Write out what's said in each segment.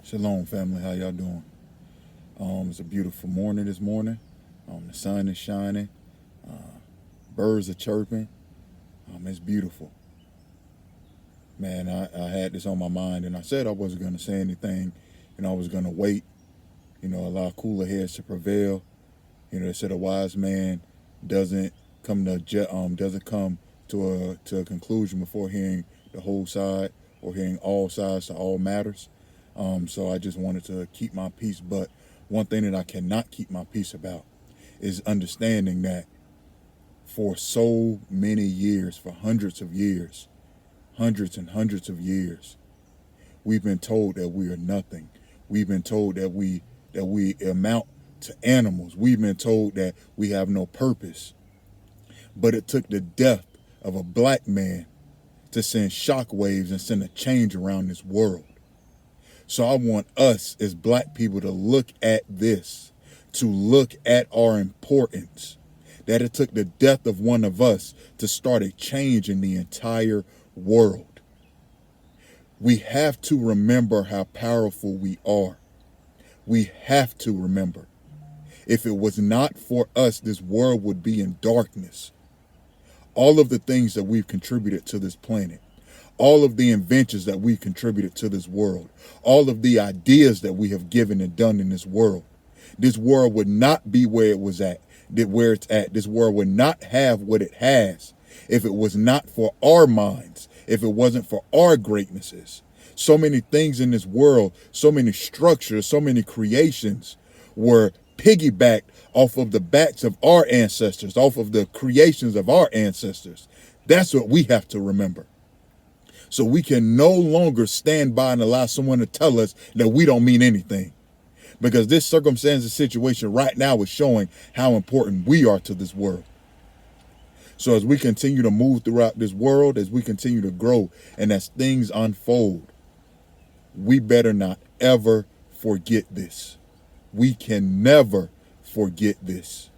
Shalom, family. How y'all doing? It's a beautiful morning this morning. The sun is shining. Birds are chirping. It's beautiful. Man, I had this on my mind, and I said I wasn't going to say anything. I was going to wait. Allow cooler heads to prevail. They said a wise man doesn't come to a conclusion before hearing the whole side or hearing all sides to all matters. So I just wanted to keep my peace. But one thing that I cannot keep my peace about is understanding that for so many years, for hundreds and hundreds of years, we've been told that we are nothing. We've been told that we amount to animals. We've been told that we have no purpose. But it took the death of a black man to send shockwaves and send a change around this world. So I want us as black people to look at this, to look at our importance, that it took the death of one of us to start a change in the entire world. We have to remember how powerful we are. We have to remember. If it was not for us, this world would be in darkness. All of the things that we've contributed to this planet, all of the inventions that we contributed to this world, all of the ideas that we have given and done in this world would not be where it's at. This world would not have what it has if it was not for our minds, if it wasn't for our greatnesses. So many things in this world, so many structures, so many creations were piggybacked off of the backs of our ancestors, off of the creations of our ancestors. That's what we have to remember. So we can no longer stand by and allow someone to tell us that we don't mean anything. Because this circumstance and situation right now is showing how important we are to this world. So as we continue to move throughout this world, as we continue to grow, and as things unfold, we better not ever forget this. We can never forget this.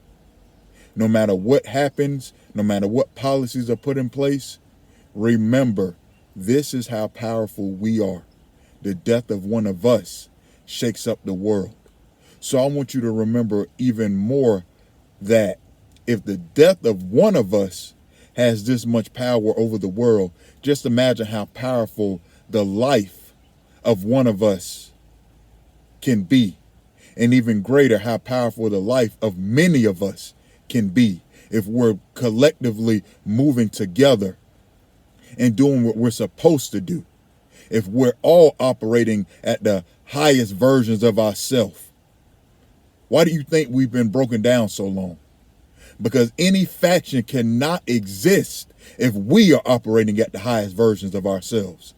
No matter what happens, no matter what policies are put in place, remember, this is how powerful we are. The death of one of us shakes up the world. So I want you to remember even more that if the death of one of us has this much power over the world, just imagine how powerful the life of one of us can be. And even greater, how powerful the life of many of us can be if we're collectively moving together and doing what we're supposed to do. If we're all operating at the highest versions of ourselves. Why do you think we've been broken down so long? Because any faction cannot exist if we are operating at the highest versions of ourselves.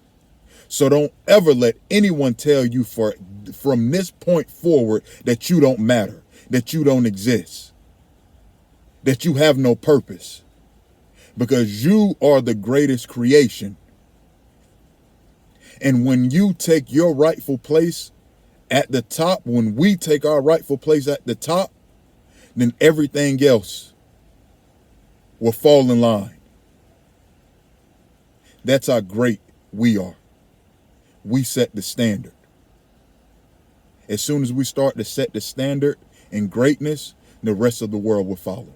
So don't ever let anyone tell you from this point forward that you don't matter, that you don't exist, that you have no purpose. Because you are the greatest creation. And when you take your rightful place at the top, when we take our rightful place at the top, then everything else will fall in line. That's how great we are. We set the standard. As soon as we start to set the standard in greatness, the rest of the world will follow.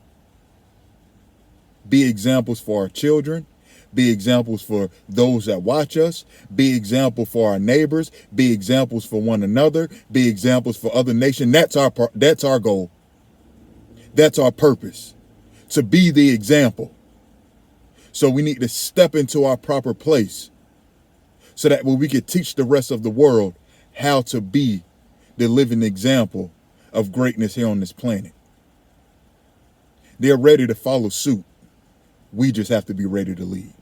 Be examples for our children. Be examples for those that watch us. Be example for our neighbors. Be examples for one another. Be examples for other nations. That's our goal. That's our purpose, to be the example. So we need to step into our proper place so that we can teach the rest of the world how to be the living example of greatness here on this planet. They're ready to follow suit. We just have to be ready to lead.